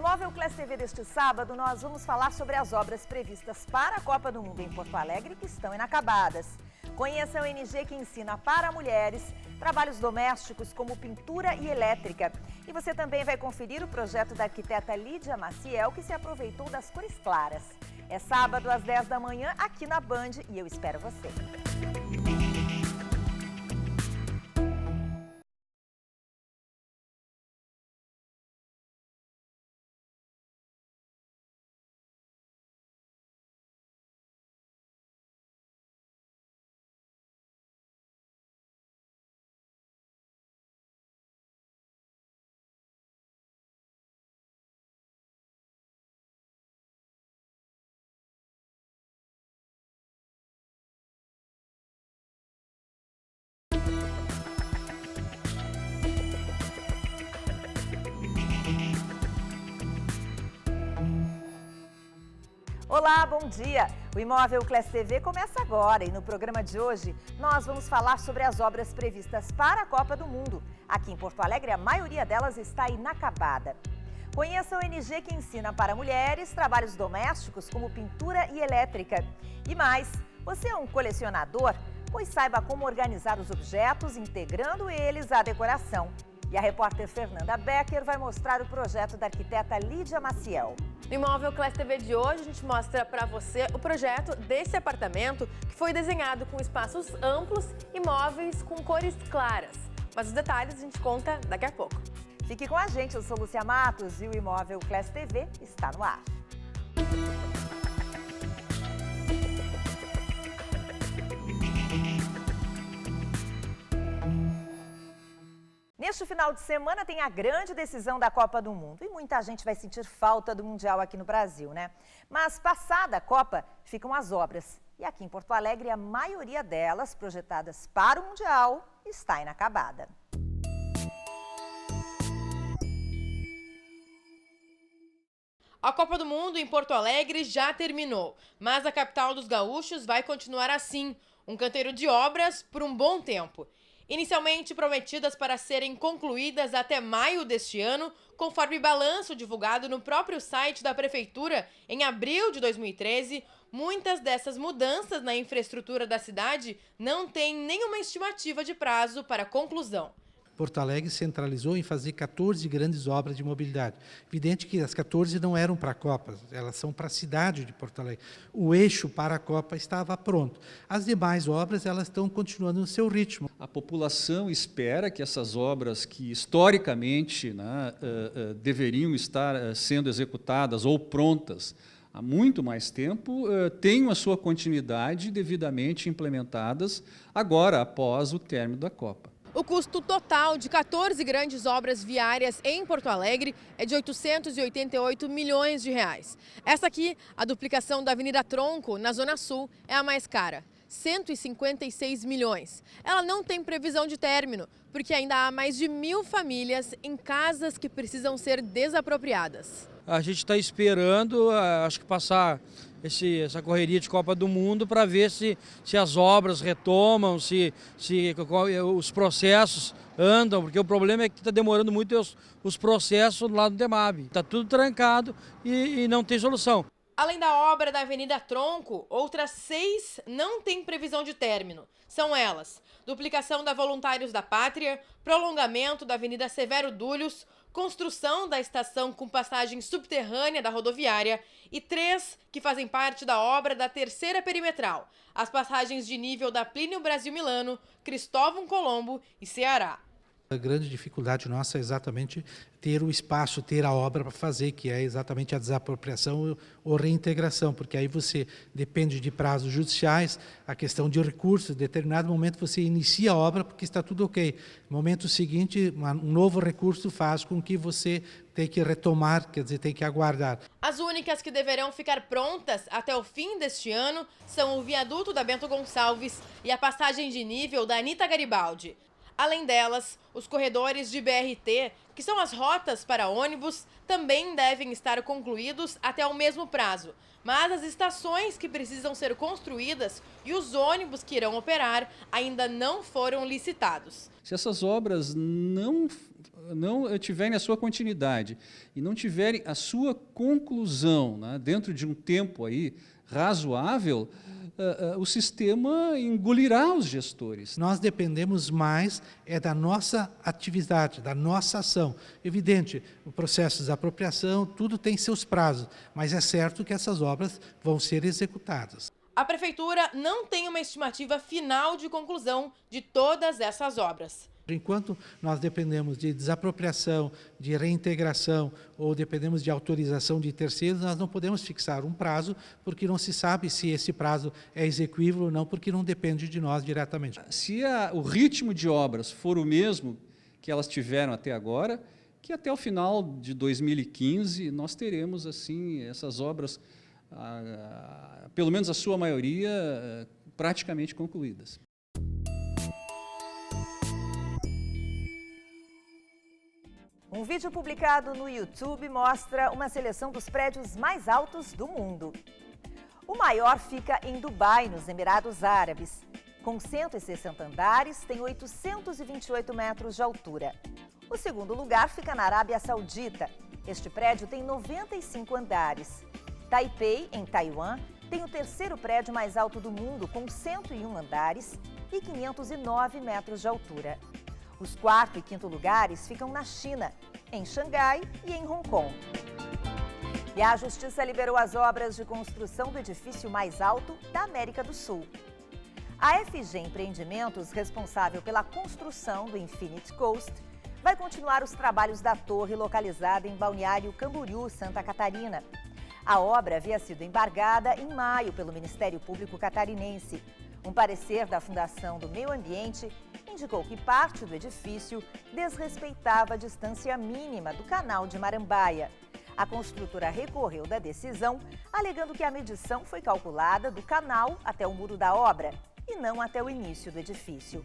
Imóvel Class TV deste sábado, nós vamos falar sobre as obras previstas para a Copa do Mundo em Porto Alegre que estão inacabadas. Conheça o NG que ensina para mulheres trabalhos domésticos como pintura e elétrica. E você também vai conferir o projeto da arquiteta Lídia Maciel, que se aproveitou das cores claras. É sábado às 10 da manhã aqui na Band e eu espero você. Olá, bom dia! O Imóvel Class TV começa agora e no programa de hoje nós vamos falar sobre as obras previstas para a Copa do Mundo. Aqui em Porto Alegre, a maioria delas está inacabada. Conheça o NG que ensina para mulheres trabalhos domésticos como pintura e elétrica. E mais, você é um colecionador? Pois saiba como organizar os objetos, integrando eles à decoração. E a repórter Fernanda Becker vai mostrar o projeto da arquiteta Lídia Maciel. No Imóvel Class TV de hoje, a gente mostra para você o projeto desse apartamento que foi desenhado com espaços amplos e móveis com cores claras. Mas os detalhes a gente conta daqui a pouco. Fique com a gente, eu sou Lúcia Matos e o Imóvel Class TV está no ar. Neste final de semana tem a grande decisão da Copa do Mundo e muita gente vai sentir falta do Mundial aqui no Brasil, né? Mas passada a Copa, ficam as obras. E aqui em Porto Alegre, a maioria delas, projetadas para o Mundial, está inacabada. A Copa do Mundo em Porto Alegre já terminou, mas a capital dos gaúchos vai continuar assim, um canteiro de obras por um bom tempo. Inicialmente prometidas para serem concluídas até maio deste ano, conforme balanço divulgado no próprio site da Prefeitura em abril de 2013, muitas dessas mudanças na infraestrutura da cidade não têm nenhuma estimativa de prazo para conclusão. Porto Alegre centralizou em fazer 14 grandes obras de mobilidade. Evidente que as 14 não eram para a Copa, elas são para a cidade de Porto Alegre. O eixo para a Copa estava pronto. As demais obras elas estão continuando no seu ritmo. A população espera que essas obras que historicamente deveriam estar sendo executadas ou prontas há muito mais tempo, tenham a sua continuidade devidamente implementadas agora, após o término da Copa. O custo total de 14 grandes obras viárias em Porto Alegre é de 888 milhões de reais. Essa aqui, a duplicação da Avenida Tronco, na Zona Sul, é a mais cara, 156 milhões. Ela não tem previsão de término, porque ainda há mais de 1.000 famílias em casas que precisam ser desapropriadas. A gente está esperando, acho que passar essa correria de Copa do Mundo para ver se as obras retomam, se os processos andam, porque o problema é que está demorando muito os processos do lado do DEMAB. Está tudo trancado e não tem solução. Além da obra da Avenida Tronco, outras 6 não têm previsão de término. São elas: duplicação da Voluntários da Pátria, prolongamento da Avenida Severo Dúlios, construção da estação com passagem subterrânea da rodoviária e 3 que fazem parte da obra da Terceira Perimetral, as passagens de nível da Plínio Brasil Milano, Cristóvão Colombo e Ceará. A grande dificuldade nossa é exatamente ter o espaço, ter a obra para fazer, que é exatamente a desapropriação ou reintegração, porque aí você depende de prazos judiciais, a questão de recursos, em determinado momento você inicia a obra porque está tudo ok. No momento seguinte, um novo recurso faz com que você tenha que retomar, quer dizer, tem que aguardar. As únicas que deverão ficar prontas até o fim deste ano são o viaduto da Bento Gonçalves e a passagem de nível da Anita Garibaldi. Além delas, os corredores de BRT, que são as rotas para ônibus, também devem estar concluídos até o mesmo prazo. Mas as estações que precisam ser construídas e os ônibus que irão operar ainda não foram licitados. Se essas obras não tiverem a sua continuidade e não tiverem a sua conclusão, né, dentro de um tempo aí razoável, o sistema engolirá os gestores. Nós dependemos mais da nossa atividade, da nossa ação. Evidente, o processo de apropriação, tudo tem seus prazos, mas é certo que essas obras vão ser executadas. A Prefeitura não tem uma estimativa final de conclusão de todas essas obras. Enquanto nós dependemos de desapropriação, de reintegração ou dependemos de autorização de terceiros, nós não podemos fixar um prazo, porque não se sabe se esse prazo é execuível ou não, porque não depende de nós diretamente. Se o ritmo de obras for o mesmo que elas tiveram até agora, que até o final de 2015 nós teremos assim essas obras, pelo menos a sua maioria, praticamente concluídas. Um vídeo publicado no YouTube mostra uma seleção dos prédios mais altos do mundo. O maior fica em Dubai, nos Emirados Árabes. Com 160 andares, tem 828 metros de altura. O segundo lugar fica na Arábia Saudita. Este prédio tem 95 andares. Taipei, em Taiwan, tem o terceiro prédio mais alto do mundo, com 101 andares e 509 metros de altura. Os quarto e quinto lugares ficam na China, em Xangai e em Hong Kong. E a Justiça liberou as obras de construção do edifício mais alto da América do Sul. A FG Empreendimentos, responsável pela construção do Infinite Coast, vai continuar os trabalhos da torre localizada em Balneário Camboriú, Santa Catarina. A obra havia sido embargada em maio pelo Ministério Público Catarinense. Um parecer da Fundação do Meio Ambiente indicou que parte do edifício desrespeitava a distância mínima do canal de Marambaia. A construtora recorreu da decisão, alegando que a medição foi calculada do canal até o muro da obra e não até o início do edifício.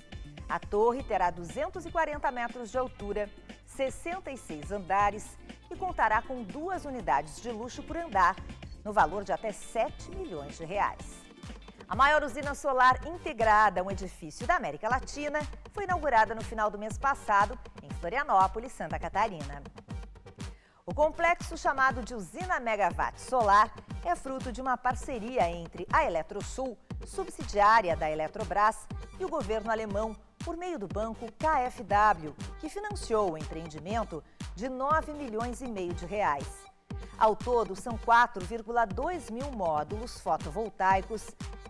A torre terá 240 metros de altura, 66 andares e contará com 2 unidades de luxo por andar, no valor de até 7 milhões de reais. A maior usina solar integrada, um edifício da América Latina, foi inaugurada no final do mês passado, em Florianópolis, Santa Catarina. O complexo chamado de Usina Megawatt Solar é fruto de uma parceria entre a Eletrosul, subsidiária da Eletrobras, e o governo alemão, por meio do banco KfW, que financiou o empreendimento de 9 milhões e meio de reais. Ao todo, são 4,2 mil módulos fotovoltaicos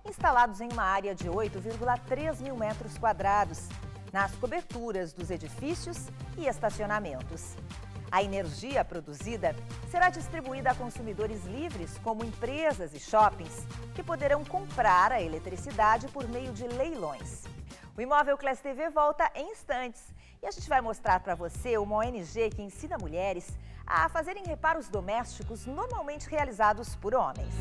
instalados em uma área de 8,3 mil metros quadrados, nas coberturas dos edifícios e estacionamentos. A energia produzida será distribuída a consumidores livres, como empresas e shoppings, que poderão comprar a eletricidade por meio de leilões. O Imóvel Class TV volta em instantes e a gente vai mostrar para você uma ONG que ensina mulheres a fazerem reparos domésticos normalmente realizados por homens.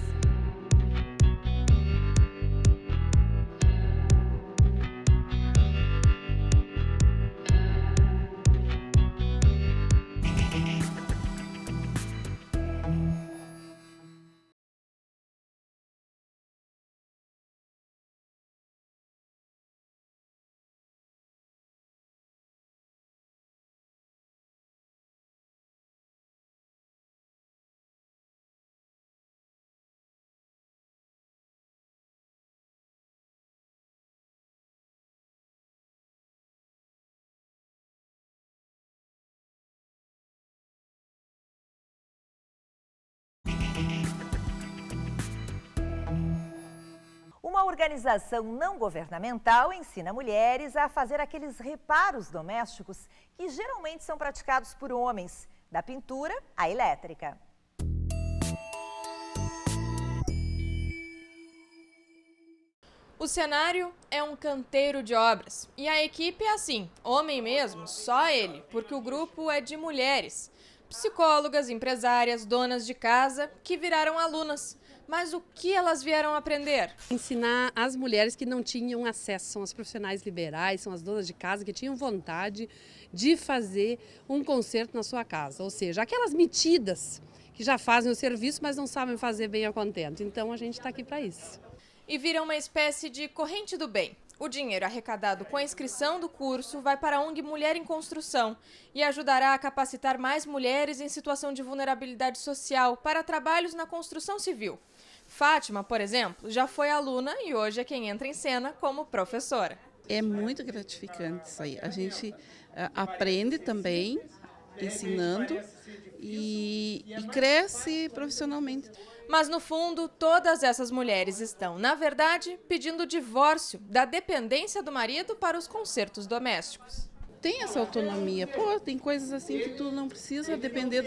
Uma organização não governamental ensina mulheres a fazer aqueles reparos domésticos que geralmente são praticados por homens, da pintura à elétrica. O cenário é um canteiro de obras e a equipe é assim, homem mesmo, só ele, porque o grupo é de mulheres, psicólogas, empresárias, donas de casa que viraram alunas Mas o que elas vieram aprender? Ensinar as mulheres que não tinham acesso, são as profissionais liberais, são as donas de casa que tinham vontade de fazer um concerto na sua casa. Ou seja, aquelas metidas que já fazem o serviço, mas não sabem fazer bem a contento. Então a gente está aqui para isso. E vira uma espécie de corrente do bem. O dinheiro arrecadado com a inscrição do curso vai para a ONG Mulher em Construção e ajudará a capacitar mais mulheres em situação de vulnerabilidade social para trabalhos na construção civil. Fátima, por exemplo, já foi aluna e hoje é quem entra em cena como professora. É muito gratificante isso aí. A gente aprende também ensinando e cresce profissionalmente. Mas, no fundo, todas essas mulheres estão, na verdade, pedindo o divórcio da dependência do marido para os concertos domésticos. Tem essa autonomia. Pô, tem coisas assim que tu não precisa depender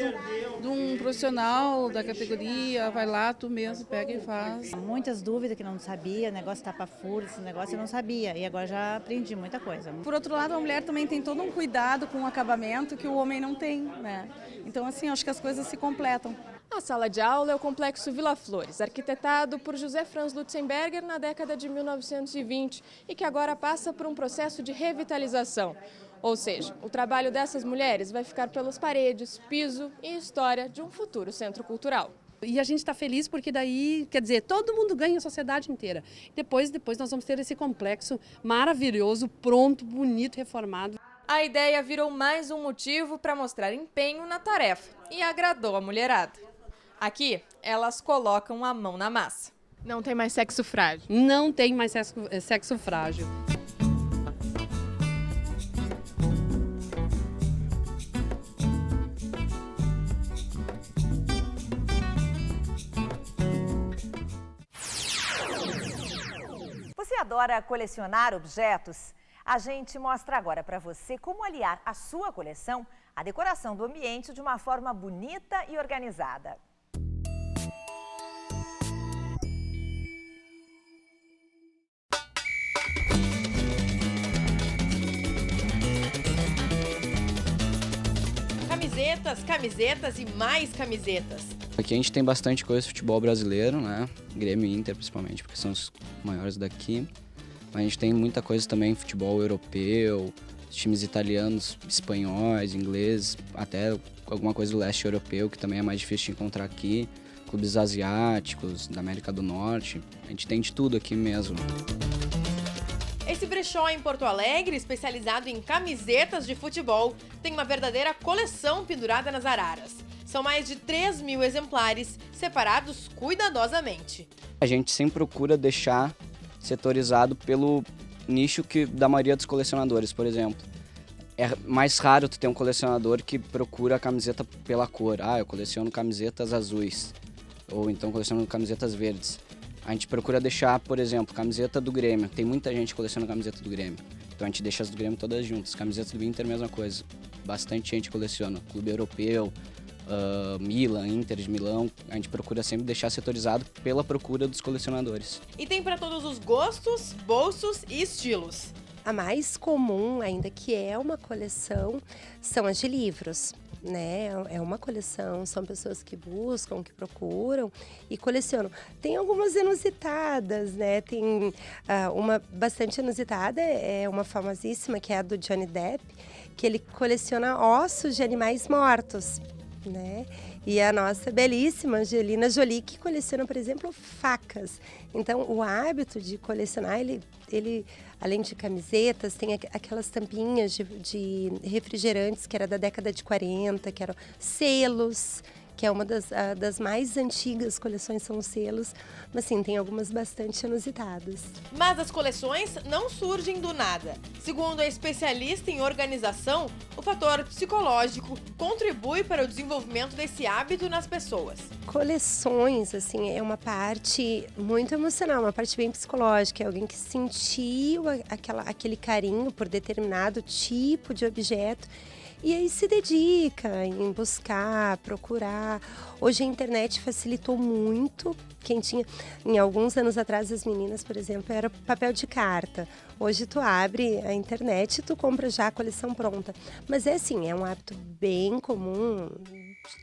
de um profissional da categoria. Vai lá, tu mesmo pega e faz. Muitas dúvidas que não sabia, negócio tapa-furo, esse negócio eu não sabia. E agora já aprendi muita coisa. Por outro lado, a mulher também tem todo um cuidado com o acabamento que o homem não tem, né? Então, assim, acho que as coisas se completam. A sala de aula é o Complexo Vila Flores, arquitetado por José Franz Lutzenberger na década de 1920 e que agora passa por um processo de revitalização. Ou seja, o trabalho dessas mulheres vai ficar pelas paredes, piso e história de um futuro centro cultural. E a gente está feliz porque daí, quer dizer, todo mundo ganha, a sociedade inteira. Depois nós vamos ter esse complexo maravilhoso, pronto, bonito, reformado. A ideia virou mais um motivo para mostrar empenho na tarefa e agradou a mulherada. Aqui, elas colocam a mão na massa. Não tem mais sexo frágil. Não tem mais sexo frágil. Você adora colecionar objetos? A gente mostra agora para você como aliar a sua coleção à decoração do ambiente de uma forma bonita e organizada. Camisetas e mais camisetas. Aqui a gente tem bastante coisa de futebol brasileiro, né? Grêmio e Inter principalmente, porque são os maiores daqui. Mas a gente tem muita coisa também, futebol europeu, times italianos, espanhóis, ingleses, até alguma coisa do leste europeu, que também é mais difícil de encontrar aqui. Clubes asiáticos, da América do Norte. A gente tem de tudo aqui mesmo. Esse brechó em Porto Alegre, especializado em camisetas de futebol, tem uma verdadeira coleção pendurada nas araras. São mais de 3.000 exemplares, separados cuidadosamente. A gente sempre procura deixar setorizado pelo nicho da maioria dos colecionadores, por exemplo. É mais raro tu ter um colecionador que procura a camiseta pela cor. Eu coleciono camisetas azuis, ou então coleciono camisetas verdes. A gente procura deixar, por exemplo, camiseta do Grêmio. Tem muita gente que coleciona camiseta do Grêmio. Então a gente deixa as do Grêmio todas juntas. Camisetas do Inter, mesma coisa. Bastante gente coleciona. Clube europeu, Milan, Inter de Milão. A gente procura sempre deixar setorizado pela procura dos colecionadores. E tem para todos os gostos, bolsos e estilos. A mais comum, ainda que é uma coleção, são as de livros. Né? É uma coleção, são pessoas que buscam, que procuram e colecionam. Tem algumas inusitadas, né? Tem uma bastante inusitada, é uma famosíssima, que é a do Johnny Depp, que ele coleciona ossos de animais mortos, né? E a nossa belíssima Angelina Jolie, que coleciona, por exemplo, facas. Então, o hábito de colecionar, ele além de camisetas, tem aquelas tampinhas de refrigerantes, que era da década de 40, que eram selos, que é uma das mais antigas coleções, são os selos. Mas sim, tem algumas bastante inusitadas. Mas as coleções não surgem do nada. Segundo a especialista em organização, o fator psicológico contribui para o desenvolvimento desse hábito nas pessoas. Coleções, assim, é uma parte muito emocional, uma parte bem psicológica. É alguém que sentiu aquele carinho por determinado tipo de objeto e aí se dedica em buscar, procurar. Hoje a internet facilitou muito. Quem tinha, em alguns anos atrás, as meninas, por exemplo, era papel de carta. Hoje tu abre a internet e tu compra já a coleção pronta. Mas é assim, é um hábito bem comum,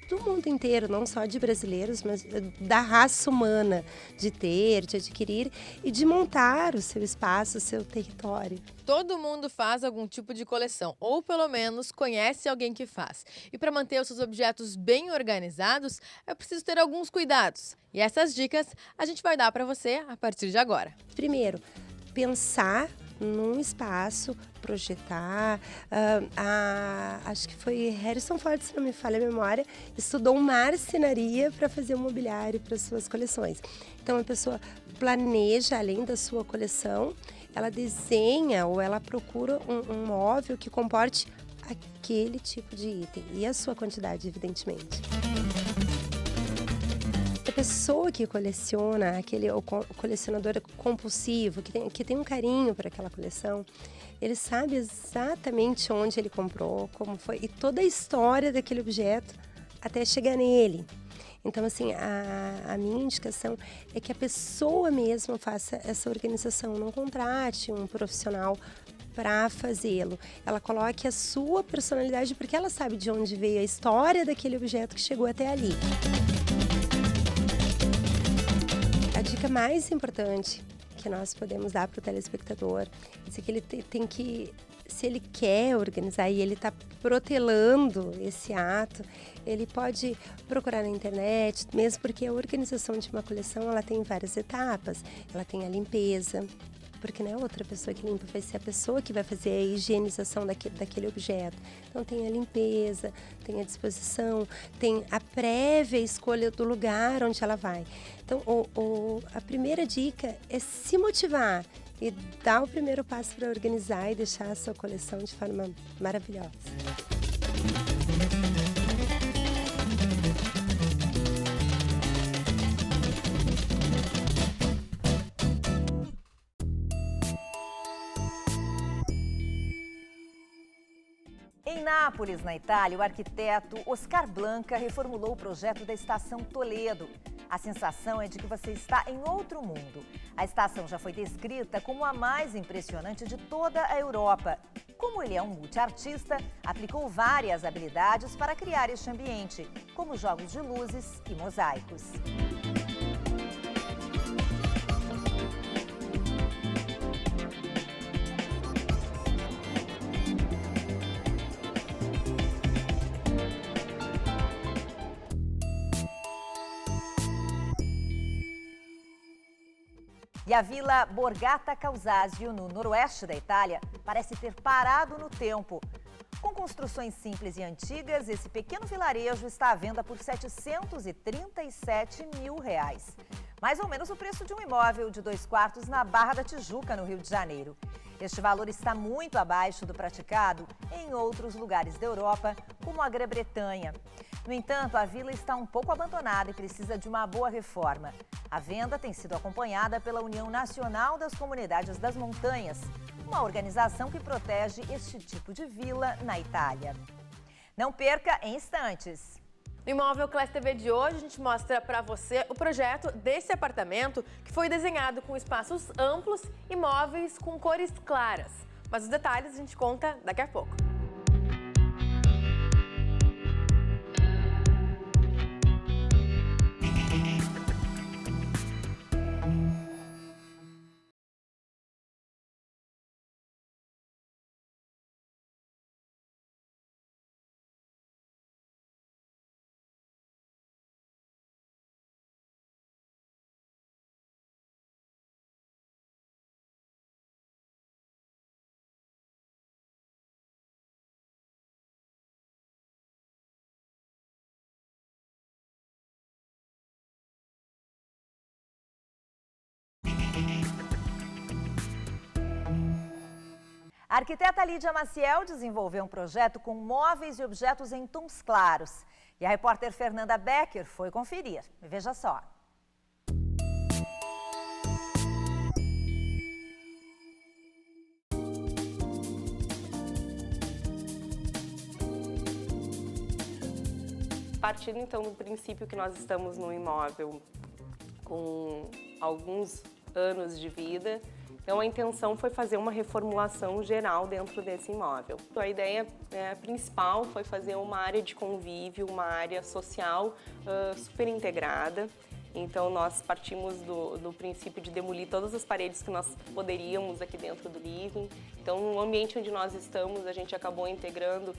do mundo inteiro, não só de brasileiros, mas da raça humana, de ter, de adquirir e de montar o seu espaço, o seu território. Todo mundo faz algum tipo de coleção, ou pelo menos conhece alguém que faz. E para manter os seus objetos bem organizados, é preciso ter alguns cuidados. E essas dicas a gente vai dar para você a partir de agora. Primeiro, pensar num espaço, projetar. Acho que foi Harrison Ford, se não me falha a memória, estudou marcenaria para fazer o mobiliário para suas coleções. Então a pessoa planeja, além da sua coleção, ela desenha ou ela procura um móvel que comporte aquele tipo de item e a sua quantidade, evidentemente. A pessoa que coleciona, o colecionador compulsivo, que tem um carinho por aquela coleção, ele sabe exatamente onde ele comprou, como foi, e toda a história daquele objeto até chegar nele. Então, assim, a minha indicação é que a pessoa mesma faça essa organização, não contrate um profissional para fazê-lo. Ela coloque a sua personalidade, porque ela sabe de onde veio a história daquele objeto que chegou até ali. A dica mais importante que nós podemos dar para o telespectador é que ele tem que, se ele quer organizar e ele está protelando esse ato, ele pode procurar na internet, mesmo porque a organização de uma coleção ela tem várias etapas. Ela tem a limpeza, porque não é outra pessoa que limpa, vai ser a pessoa que vai fazer a higienização daquele objeto. Então tem a limpeza, tem a disposição, tem a prévia escolha do lugar onde ela vai. Então a primeira dica é se motivar e dar o primeiro passo para organizar e deixar a sua coleção de forma maravilhosa. Em Nápoles, na Itália, o arquiteto Oscar Blanca reformulou o projeto da Estação Toledo. A sensação é de que você está em outro mundo. A estação já foi descrita como a mais impressionante de toda a Europa. Como ele é um multiartista, aplicou várias habilidades para criar este ambiente, como jogos de luzes e mosaicos. E a Vila Borgata Causasio, no noroeste da Itália, parece ter parado no tempo. Com construções simples e antigas, esse pequeno vilarejo está à venda por R$ 737 mil. Mais ou menos o preço de um imóvel de 2 quartos na Barra da Tijuca, no Rio de Janeiro. Este valor está muito abaixo do praticado em outros lugares da Europa, como a Grã-Bretanha. No entanto, a vila está um pouco abandonada e precisa de uma boa reforma. A venda tem sido acompanhada pela União Nacional das Comunidades das Montanhas, uma organização que protege este tipo de vila na Itália. Não perca em instantes. No Imóvel Classe TV de hoje, a gente mostra para você o projeto desse apartamento que foi desenhado com espaços amplos e móveis com cores claras. Mas os detalhes a gente conta daqui a pouco. A arquiteta Lídia Maciel desenvolveu um projeto com móveis e objetos em tons claros. E a repórter Fernanda Becker foi conferir. Veja só. Partindo então do princípio que nós estamos num imóvel com alguns anos de vida, Então a intenção foi fazer uma reformulação geral dentro desse imóvel. A ideia principal foi fazer uma área de convívio, uma área social super integrada. Então nós partimos do princípio de demolir todas as paredes que nós poderíamos aqui dentro do living. Então no ambiente onde nós estamos, a gente acabou integrando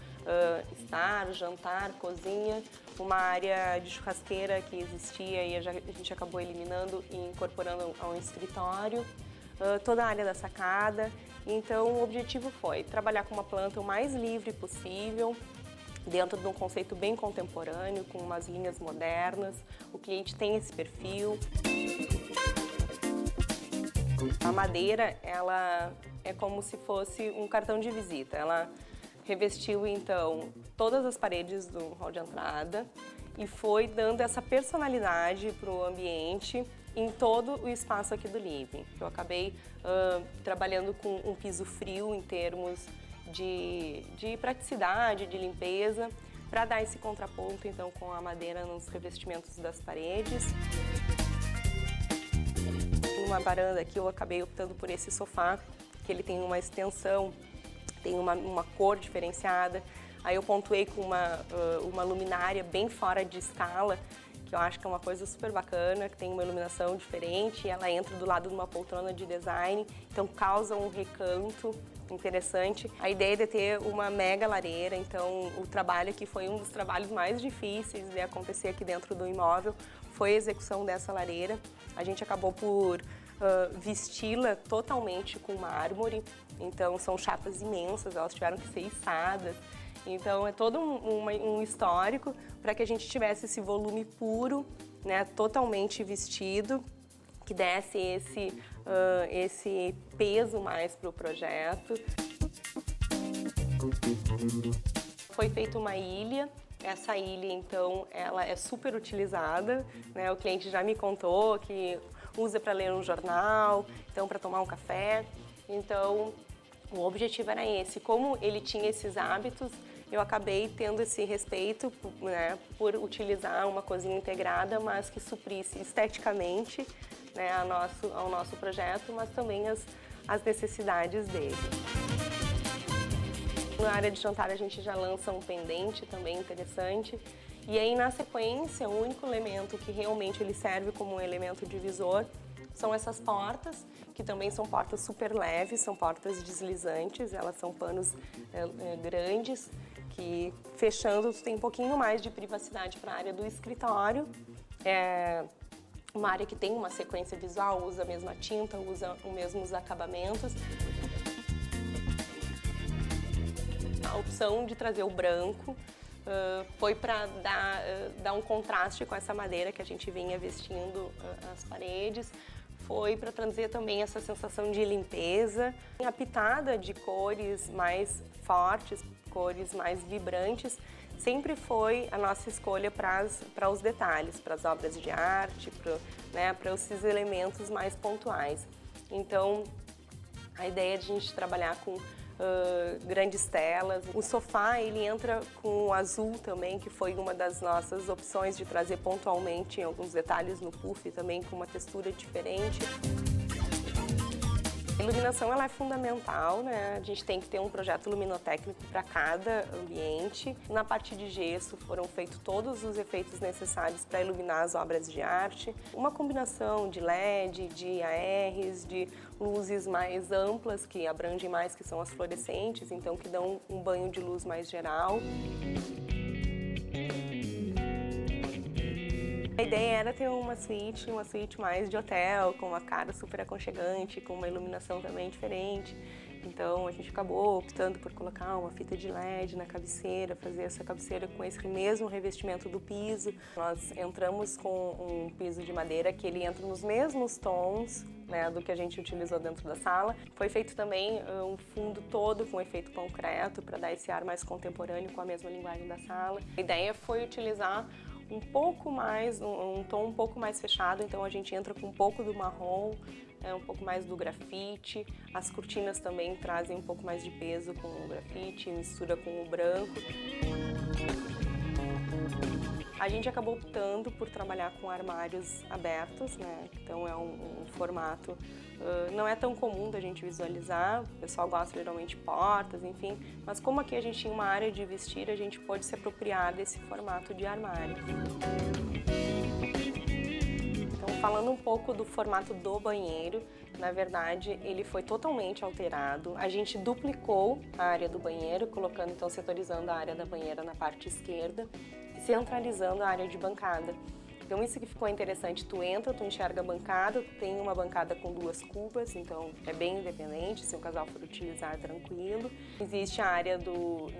estar, jantar, cozinha, uma área de churrasqueira que existia e a gente acabou eliminando e incorporando a um escritório, toda a área da sacada. Então o objetivo foi trabalhar com uma planta o mais livre possível, dentro de um conceito bem contemporâneo, com umas linhas modernas. O cliente tem esse perfil. A madeira, ela é como se fosse um cartão de visita. Ela revestiu, então, todas as paredes do hall de entrada e foi dando essa personalidade para o ambiente em todo o espaço aqui do living. Eu acabei trabalhando com um piso frio em termos de praticidade, de limpeza, para dar esse contraponto então com a madeira nos revestimentos das paredes. Uma varanda aqui eu acabei optando por esse sofá, que ele tem uma extensão, tem uma cor diferenciada. Aí eu pontuei com uma luminária bem fora de escala, que eu acho que é uma coisa super bacana, que tem uma iluminação diferente, e ela entra do lado de uma poltrona de design, então causa um recanto interessante. A ideia de ter uma mega lareira, então o trabalho aqui foi um dos trabalhos mais difíceis de acontecer aqui dentro do imóvel, foi a execução dessa lareira. A gente acabou por vesti-la totalmente com mármore, então são chapas imensas, elas tiveram que ser içadas. Então é todo um histórico para que a gente tivesse esse volume puro, né, totalmente vestido, que desse esse peso mais para o projeto. Foi feita uma ilha. Essa ilha, então, ela é super utilizada, né? O cliente já me contou que usa para ler um jornal, então para tomar um café. Então, o objetivo era esse. Como ele tinha esses hábitos, eu acabei tendo esse respeito, né, por utilizar uma cozinha integrada, mas que suprisse esteticamente, né, ao nosso projeto, mas também as necessidades dele. Na área de jantar a gente já lança um pendente também interessante. E aí na sequência, o único elemento que realmente ele serve como um elemento divisor são essas portas, que também são portas super leves, são portas deslizantes, elas são panos grandes, que fechando tem um pouquinho mais de privacidade para a área do escritório. É uma área que tem uma sequência visual, usa a mesma tinta, usa os mesmos acabamentos. A opção de trazer o branco foi para dar um contraste com essa madeira que a gente vinha vestindo as paredes, foi para trazer também essa sensação de limpeza. A pitada de cores mais fortes, cores mais vibrantes, sempre foi a nossa escolha para os detalhes, para as obras de arte, para esses elementos mais pontuais. Então, a ideia de a gente trabalhar com grandes telas. O sofá, ele entra com o azul também, que foi uma das nossas opções de trazer pontualmente alguns detalhes no puff também, com uma textura diferente. A iluminação, ela é fundamental, né? A gente tem que ter um projeto luminotécnico para cada ambiente. Na parte de gesso foram feitos todos os efeitos necessários para iluminar as obras de arte. Uma combinação de LED, de ARs, de luzes mais amplas, que abrangem mais, que são as fluorescentes, então que dão um banho de luz mais geral. A ideia era ter uma suíte mais de hotel, com uma cara super aconchegante, com uma iluminação também diferente. Então a gente acabou optando por colocar uma fita de LED na cabeceira, fazer essa cabeceira com esse mesmo revestimento do piso. Nós entramos com um piso de madeira que ele entra nos mesmos tons, né, do que a gente utilizou dentro da sala. Foi feito também um fundo todo com efeito concreto para dar esse ar mais contemporâneo com a mesma linguagem da sala. A ideia foi utilizar um pouco mais, um tom um pouco mais fechado, então a gente entra com um pouco do marrom, um pouco mais do grafite. As cortinas também trazem um pouco mais de peso com o grafite, mistura com o branco. A gente acabou optando por trabalhar com armários abertos, né? Então é um formato, não é tão comum da gente visualizar, o pessoal gosta geralmente de portas, enfim, mas como aqui a gente tinha uma área de vestir, a gente pôde se apropriar desse formato de armário. Então, falando um pouco do formato do banheiro, na verdade, ele foi totalmente alterado. A gente duplicou a área do banheiro, colocando, então, setorizando a área da banheira na parte esquerda e centralizando a área de bancada. Então, isso que ficou interessante, tu entra, tu enxerga a bancada, tu tem uma bancada com 2 cubas, então é bem independente, se o casal for utilizar, tranquilo. Existe a área do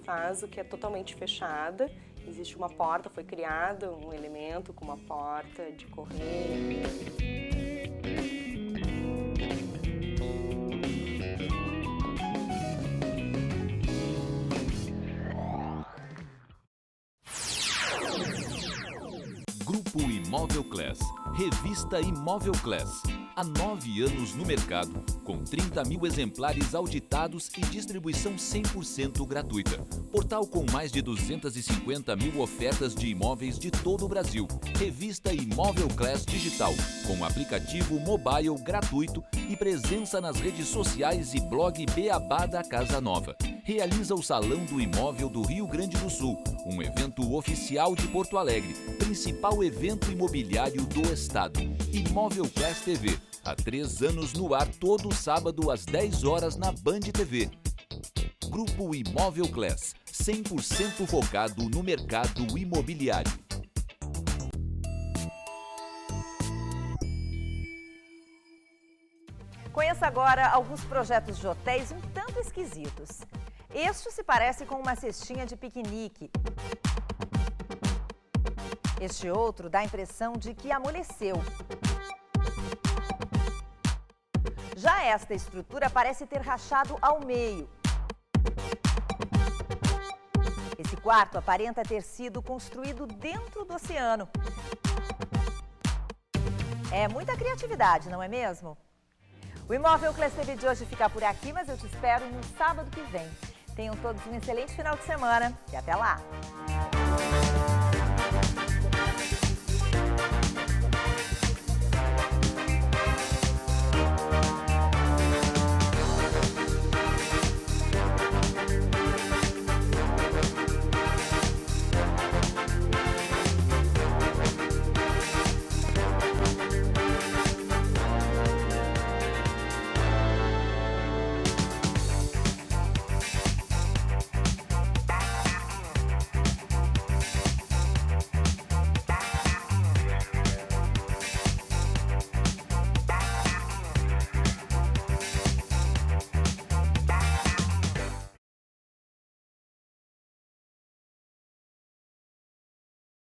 vaso, que é totalmente fechada. Existe uma porta, foi criado um elemento com uma porta de correio. Grupo Imóvel Class, revista Imóvel Class. Há 9 anos no mercado, com 30 mil exemplares auditados e distribuição 100% gratuita. Portal com mais de 250 mil ofertas de imóveis de todo o Brasil. Revista Imóvel Class Digital, com aplicativo mobile gratuito e presença nas redes sociais e blog Beabá da Casa Nova. Realiza o Salão do Imóvel do Rio Grande do Sul, um evento oficial de Porto Alegre, principal evento imobiliário do estado. Imóvel Class TV, há 3 anos no ar todo sábado às 10 horas na Band TV. Grupo Imóvel Class, 100% focado no mercado imobiliário. Conheça agora alguns projetos de hotéis um tanto esquisitos. Este se parece com uma cestinha de piquenique. Este outro dá a impressão de que amoleceu. Já esta estrutura parece ter rachado ao meio. Esse quarto aparenta ter sido construído dentro do oceano. É muita criatividade, não é mesmo? O Imóvel Class TV de hoje fica por aqui, mas eu te espero no sábado que vem. Tenham todos um excelente final de semana e até lá!